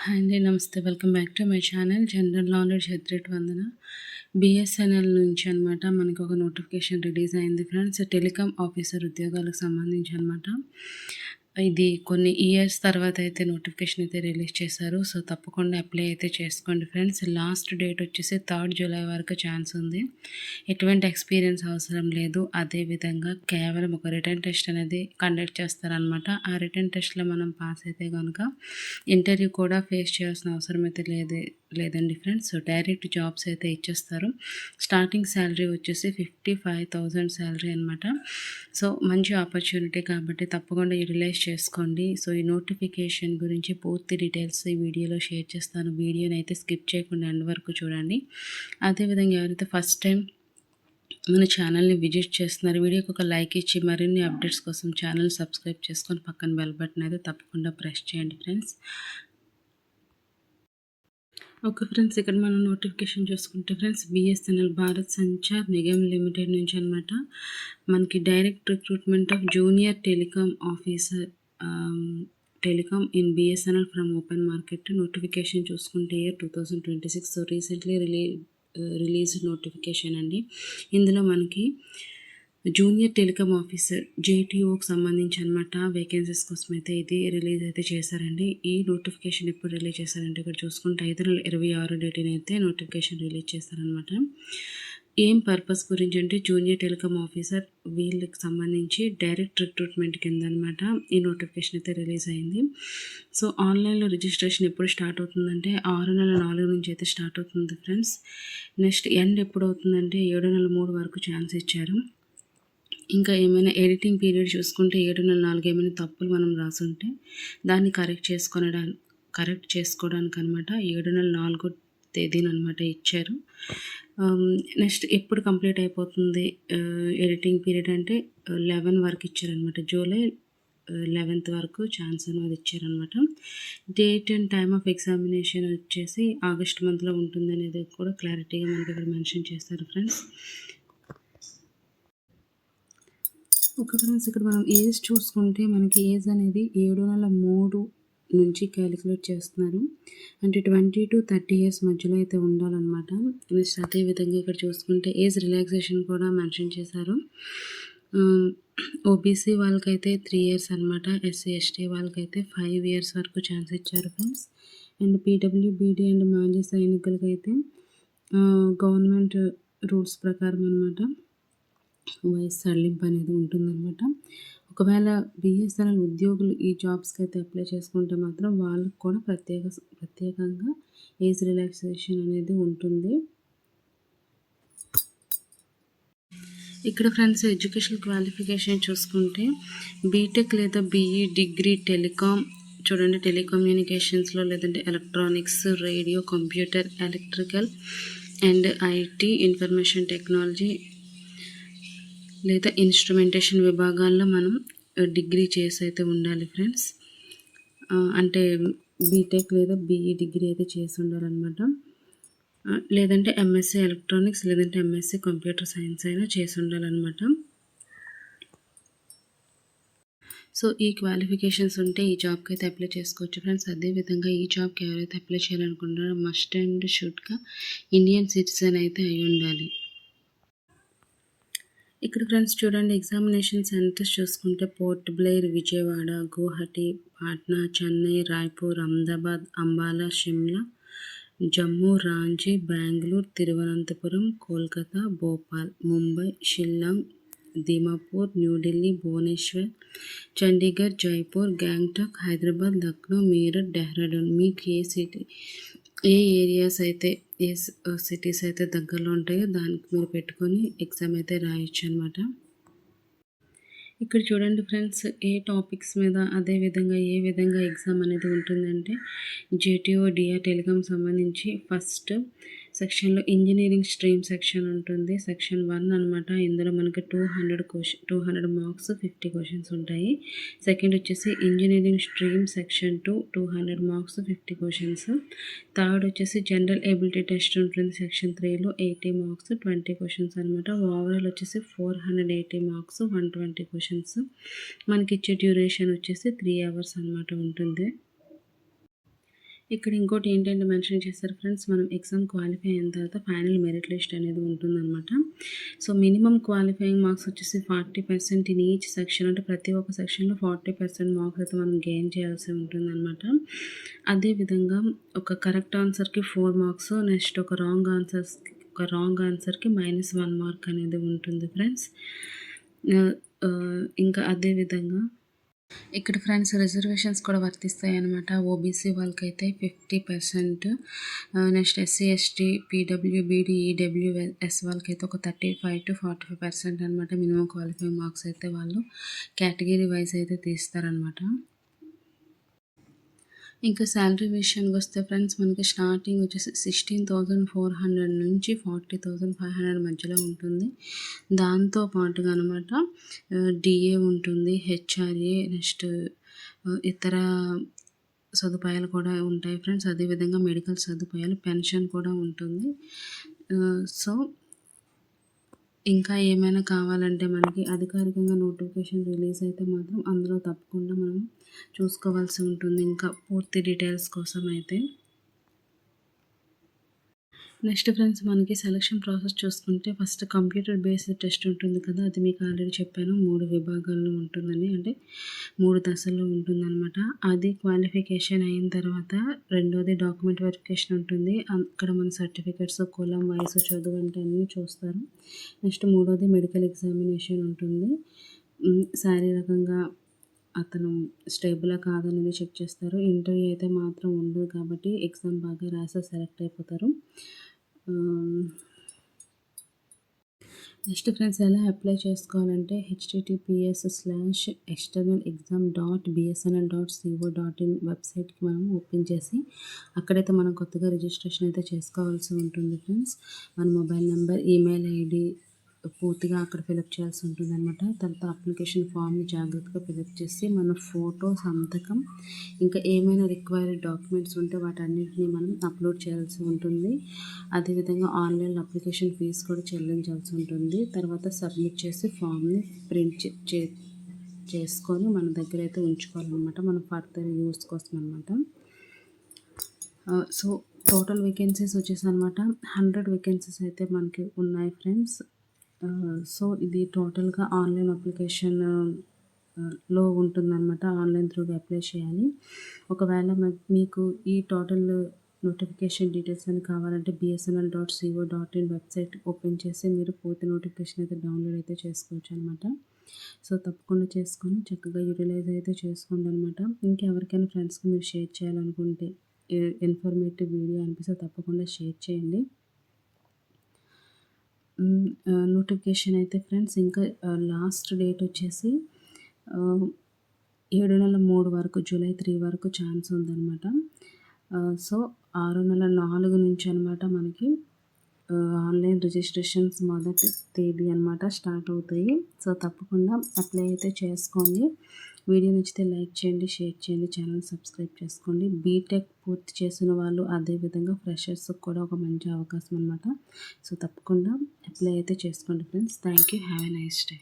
Hi అండి. నమస్తే. Welcome back to my channel general knowledge హెడ్రేట్ వందన. బిఎస్ఎన్ఎల్ నుంచి అనమాట మనకు ఒక నోటిఫికేషన్ రిలీజ్ అయింది ఫ్రెండ్స్. టెలికామ్ ఆఫీసర్ ఉద్యోగాలకు సంబంధించి అనమాట. ఇది కొన్ని ఇయర్స్ తర్వాత అయితే నోటిఫికేషన్ అయితే రిలీజ్ చేశారు. సో తప్పకుండా అప్లై అయితే చేసుకోండి ఫ్రెండ్స్. లాస్ట్ డేట్ వచ్చేసి 3 జూలై వరకు ఛాన్స్ ఉంది. ఎటువంటి ఎక్స్పీరియన్స్ అవసరం లేదు. అదేవిధంగా కేవలం ఒక రిటర్న్ టెస్ట్ అనేది కండక్ట్ చేస్తారనమాట. ఆ రిటర్న్ టెస్ట్లో మనం పాస్ అయితే కనుక ఇంటర్వ్యూ కూడా ఫేస్ చేయాల్సిన అవసరం అయితే లేదండి ఫ్రెండ్స్. సో డైరెక్ట్ జాబ్స్ అయితే ఇచ్చేస్తారు. స్టార్టింగ్ శాలరీ వచ్చేసి 55,000 శాలరీ అనమాట. సో మంచి ఆపర్చునిటీ కాబట్టి తప్పకుండా యూటిలైజ్ చేసుకోండి. సో ఈ నోటిఫికేషన్ గురించి పూర్తి డీటెయిల్స్ ఈ వీడియోలో షేర్ చేస్తాను. వీడియోని అయితే స్కిప్ చేయకుండా ఎండ్ వరకు చూడండి. అదేవిధంగా ఎవరైతే ఫస్ట్ టైం మన ఛానల్ని విజిట్ చేస్తున్నారు, వీడియోకి ఒక లైక్ ఇచ్చి మరిన్ని అప్డేట్స్ కోసం ఛానల్ సబ్స్క్రైబ్ చేసుకొని పక్కన బెల్ బటన్ అయితే తప్పకుండా ప్రెస్ చేయండి ఫ్రెండ్స్. ఓకే ఫ్రెండ్స్, ఇక్కడ మనం నోటిఫికేషన్ చూసుకుంటే friends, BSNL Bharat Sanchar Nigam limited నుంచి అనమాట మనకి direct recruitment of junior telecom officer telecom in BSNL from open market. Notification చూసుకుంటే year 2026. So recently release notification అండి. ఇందులో మనకి జూనియర్ టెలికామ్ ఆఫీసర్ జేటీఓకి సంబంధించి అనమాట వేకెన్సీస్ కోసం అయితే ఇది రిలీజ్ అయితే చేశారండి. ఈ నోటిఫికేషన్ ఎప్పుడు రిలీజ్ చేశారంటే ఇక్కడ చూసుకుంటే 5/26 డేట్ని అయితే నోటిఫికేషన్ రిలీజ్ చేశారనమాట. ఏం పర్పస్ గురించి అంటే జూనియర్ టెలికామ్ ఆఫీసర్ వీళ్ళకి సంబంధించి డైరెక్ట్ రిక్రూట్మెంట్ కింద అనమాట ఈ నోటిఫికేషన్ అయితే రిలీజ్ అయింది. సో ఆన్లైన్లో రిజిస్ట్రేషన్ ఎప్పుడు స్టార్ట్ అవుతుందంటే 6/4 నుంచి అయితే స్టార్ట్ అవుతుంది ఫ్రెండ్స్. నెక్స్ట్ ఎండ్ ఎప్పుడు అవుతుందంటే 7/3 వరకు ఛాన్స్ ఇచ్చారు. ఇంకా ఏమైనా ఎడిటింగ్ పీరియడ్ చూసుకుంటే 7/4 ఏమైనా తప్పులు మనం రాసుంటే దాన్ని కరెక్ట్ చేసుకోవడానికి అనమాట 7/4 తేదీని అనమాట ఇచ్చారు. నెక్స్ట్ ఎప్పుడు కంప్లీట్ అయిపోతుంది ఎడిటింగ్ పీరియడ్ అంటే 11 వరకు ఇచ్చారనమాట. జూలై 11th వరకు ఛాన్స్ అనేది ఇచ్చారనమాట. Date and time of examination వచ్చేసి ఆగస్ట్ మంత్లో ఉంటుంది అనేది కూడా క్లారిటీగా మనకి ఇక్కడ మెన్షన్ చేస్తారు ఫ్రెండ్స్. ఓకే ఫ్రెండ్స్, ఇక్కడ మనం ఏజ్ చూసుకుంటే మనకి ఏజ్ అనేది 7/3 నుంచి క్యాలిక్యులేట్ చేస్తున్నారు. అంటే 20 to 30 years మధ్యలో అయితే ఉండాలన్నమాట. నెక్స్ట్ అదేవిధంగా ఇక్కడ చూసుకుంటే ఏజ్ రిలాక్సేషన్ కూడా మెన్షన్ చేశారు. ఓబీసీ వాళ్ళకైతే 3 years అనమాట. ఎస్సీ ఎస్టీ వాళ్ళకైతే 5 years వరకు ఛాన్స్ ఇచ్చారు ఫ్రెండ్స్. అండ్ పీడబ్ల్యూబీడీ అండ్ మాజీ సైనికులకైతే గవర్నమెంట్ రూల్స్ ప్రకారం అనమాట వయసు సడలింపు అనేది ఉంటుందన్నమాట. ఒకవేళ బిఎస్ఎన్ఎల్ ఉద్యోగులు ఈ జాబ్స్కి అయితే అప్లై చేసుకుంటే మాత్రం వాళ్ళకు కూడా ప్రత్యేకంగా ఏజ్ రిలాక్సేషన్ అనేది ఉంటుంది. ఇక్కడ ఫ్రెండ్స్ ఎడ్యుకేషన్ క్వాలిఫికేషన్ చూసుకుంటే బీటెక్ లేదా బీఈ డిగ్రీ టెలికామ్ చూడండి, టెలికమ్యూనికేషన్స్లో లేదంటే electronics, radio, computer, electrical and IT, information technology లేదా ఇన్స్ట్రుమెంటేషన్ విభాగాల్లో మనం డిగ్రీ చేసి అయితే ఉండాలి ఫ్రెండ్స్. అంటే బీటెక్ లేదా బీఈ డిగ్రీ అయితే చేసి ఉండాలన్నమాట. లేదంటే ఎంఎస్సీ ఎలక్ట్రానిక్స్ లేదంటే ఎంఎస్సీ కంప్యూటర్ సైన్స్ అయినా చేసి ఉండాలన్నమాట. సో ఈ క్వాలిఫికేషన్స్ ఉంటే ఈ జాబ్కి అయితే అప్లై చేసుకోవచ్చు ఫ్రెండ్స్. అదేవిధంగా ఈ జాబ్కి ఎవరైతే అప్లై చేయాలనుకుంటారో మస్ట్ అండ్ షుడ్గా ఇండియన్ సిటిజన్ అయితే అయి ఉండాలి. ఇక్కడ ఫ్రెండ్స్ చూడండి, ఎగ్జామినేషన్ సెంటర్స్ చూసుకుంటే పోర్ట్ బ్లెయిర్, విజయవాడ, గువాహటి, పాట్నా, చెన్నై, రాయ్పూర్, అహ్మదాబాద్, అంబాలా, షిమ్లా, జమ్మూ, రాంచీ, బెంగళూరు, తిరువనంతపురం, కోల్కతా, భోపాల్, ముంబై, షిల్లాంగ్, దీమాపూర్, న్యూఢిల్లీ, భువనేశ్వర్, చండీగఢ్, జైపూర్, గ్యాంగ్టాక్, హైదరాబాద్, లక్నో, మీరట్, డెహ్రాడూన్ మీకు ఏ ఏరియాస్ అయితే ఏ సిటీస్ అయితే దగ్గరలో ఉంటాయో దానికి మీరు పెట్టుకొని ఎగ్జామ్ అయితే రాయొచ్చు అనమాట. ఇక్కడ చూడండి ఫ్రెండ్స్, ఏ టాపిక్స్ మీద అదేవిధంగా ఏ విధంగా ఎగ్జామ్ అనేది ఉంటుందంటే జేటీఓ డిఆర్ టెలికామ్ సంబంధించి ఫస్ట్ సెక్షన్లో ఇంజనీరింగ్ స్ట్రీమ్ సెక్షన్ ఉంటుంది. సెక్షన్ 1 అనమాట. ఇందులో మనకి 200 మార్క్స్ 50 క్వశ్చన్స్ ఉంటాయి. సెకండ్ వచ్చేసి engineering stream section 2 200 marks 50 questions. Third వచ్చేసి జనరల్ ఎబిలిటీ టెస్ట్ ఉంటుంది సెక్షన్ 3లో 80 మార్క్స్ 20 క్వశ్చన్స్ అనమాట. ఓవరాల్ వచ్చేసి 480 మార్క్స్ 120 క్వశ్చన్స్. మనకి ఇచ్చే డ్యూరేషన్ వచ్చేసి 3 hours అనమాట ఉంటుంది. ఇక్కడ ఇంకోటి ఏంటంటే మెన్షన్ చేశారు ఫ్రెండ్స్, మనం ఎగ్జామ్ క్వాలిఫై అయిన తర్వాత ఫైనల్ మెరిట్ లిస్ట్ అనేది ఉంటుందన్నమాట. సో మినిమమ్ క్వాలిఫైయింగ్ మార్క్స్ వచ్చేసి 40% ఇన్ ఈచ్ సెక్షన్, అంటే ప్రతి ఒక్క సెక్షన్లో 40% మార్క్స్ అయితే మనం గెయిన్ చేయాల్సి ఉంటుందన్నమాట. అదేవిధంగా ఒక కరెక్ట్ ఆన్సర్కి 4 మార్క్స్, నెక్స్ట్ ఒక రాంగ్ ఆన్సర్కి -1 మార్క్ అనేది ఉంటుంది ఫ్రెండ్స్. ఇంకా అదేవిధంగా ఇక్కడ ఫ్రెండ్స్ రిజర్వేషన్స్ కూడా వర్తిస్తాయి అన్నమాట. ఓబీసీ వాళ్ళకైతే 50%, next SC ST PWBD EWS వాళ్ళకైతే ఒక 35 to 45% అనమాట. మినిమం క్వాలిఫైయింగ్ మార్క్స్ అయితే వాళ్ళు కేటగిరీ వైజ్ అయితే తీస్తారనమాట. ఇంకా శాలరీ విషయానికి వస్తే ఫ్రెండ్స్, మనకి స్టార్టింగ్ వచ్చేసి 16,400 నుంచి 40,500 మధ్యలో ఉంటుంది. దాంతో పాటుగా అనమాట డిఏ ఉంటుంది, హెచ్ఆర్ఏ, నెక్స్ట్ ఇతర సదుపాయాలు కూడా ఉంటాయి ఫ్రెండ్స్. అదేవిధంగా మెడికల్ సదుపాయాలు, పెన్షన్ కూడా ఉంటుంది. సో ఇంకా ఏమైనా కావాలంటే మనకి అధికారికంగా నోటిఫికేషన్ రిలీజ్ అయితే మాత్రం అందులో తప్పకుండా మనం చూసుకోవాల్సి ఉంటుంది ఇంకా పూర్తి డీటెయిల్స్ కోసం అయితే. నెక్స్ట్ ఫ్రెండ్స్, మనకి సెలక్షన్ ప్రాసెస్ చూసుకుంటే ఫస్ట్ కంప్యూటర్ బేస్డ్ టెస్ట్ ఉంటుంది కదా, అది మీకు ఆల్రెడీ చెప్పాను 3 విభాగాల్లో ఉంటుందని, అంటే 3 దశల్లో ఉంటుందన్నమాట. అది క్వాలిఫికేషన్ అయిన తర్వాత రెండోది డాక్యుమెంట్ వెరిఫికేషన్ ఉంటుంది. అక్కడ మన సర్టిఫికెట్స్, కులం, వయసు, చదువు అంటే అన్నీ చూస్తారు. నెక్స్ట్ మూడోది మెడికల్ ఎగ్జామినేషన్ ఉంటుంది. శారీరకంగా అతను స్టేబులా కాదనేది చెక్ చేస్తారు. ఇంటర్వ్యూ అయితే మాత్రం ఉండదు కాబట్టి ఎగ్జామ్ బాగా రాసి సెలెక్ట్ అయిపోతారు. నెక్స్ట్ ఫ్రెండ్స్, ఎలా అప్లై చేసుకోవాలంటే https://externalexam.bsnl.co.in వెబ్సైట్కి మనం ఓపెన్ చేసి అక్కడైతే మనం కొత్తగా రిజిస్ట్రేషన్ అయితే చేసుకోవాల్సి ఉంటుంది ఫ్రెండ్స్. మన మొబైల్ నెంబర్, ఈమెయిల్ ఐడి పూర్తిగా అక్కడ ఫిలప్ చేయాల్సి ఉంటుంది అనమాట. తర్వాత అప్లికేషన్ ఫామ్ని జాగ్రత్తగా ఫిలప్ చేసి మన ఫోటో, సంతకం, ఇంకా ఏమైనా రిక్వైర్డ్ డాక్యుమెంట్స్ ఉంటే వాటన్నిటిని మనం అప్లోడ్ చేయాల్సి ఉంటుంది. అదేవిధంగా ఆన్లైన్ అప్లికేషన్ ఫీజు కూడా చెల్లించాల్సి ఉంటుంది. తర్వాత సబ్మిట్ చేసి ఫామ్ని ప్రింట్ చేసుకొని మన దగ్గర అయితే ఉంచుకోవాలన్నమాట, మన ఫర్దర్ యూస్ కోసం అనమాట. సో టోటల్ వేకెన్సీస్ వచ్చేసి అనమాట 100 వేకెన్సీస్ అయితే మనకి ఉన్నాయి ఫ్రెండ్స్. సో ఇది టోటల్గా ఆన్లైన్ అప్లికేషన్ లో ఉంటుందన్నమాట. ఆన్లైన్ త్రూగా అప్లై చేయాలి. ఒకవేళ మీకు ఈ టోటల్ నోటిఫికేషన్ డీటెయిల్స్ అని కావాలంటే bsnl.co.in వెబ్సైట్ ఓపెన్ చేసి మీరు పూర్తి నోటిఫికేషన్ అయితే డౌన్లోడ్ అయితే చేసుకోవచ్చు అనమాట. సో తప్పకుండా చేసుకొని చక్కగా యూటిలైజ్ అయితే చేసుకోండి అనమాట. ఇంకెవరికైనా ఫ్రెండ్స్కి మీరు షేర్ చేయాలనుకుంటే, ఇన్ఫర్మేటివ్ వీడియో అనిపిస్తే తప్పకుండా షేర్ చేయండి. నోటిఫికేషన్ అయితే ఫ్రెండ్స్ ఇంకా లాస్ట్ డేట్ వచ్చేసి 7 నెలల 3 వరకు, జూలై 3 వరకు ఛాన్స్ ఉందన్నమాట. సో 6 నెలల 4 నుంచి అనమాట మనకి ఆన్లైన్ రిజిస్ట్రేషన్స్ మొదటి తేదీ అనమాట స్టార్ట్ అవుతాయి. సో తప్పకుండా అప్లై అయితే చేసుకోండి. వీడియో నచ్చితే లైక్ చేయండి, షేర్ చేయండి, ఛానల్ సబ్స్క్రైబ్ చేసుకోండి. బీటెక్ పూర్తి చేసిన వాళ్ళు, అదేవిధంగా ఫ్రెషర్స్కి కూడా ఒక మంచి అవకాశం అనమాట. సో తప్పకుండా అప్లై అయితే చేసుకోండి friends. Thank you. Have a nice day.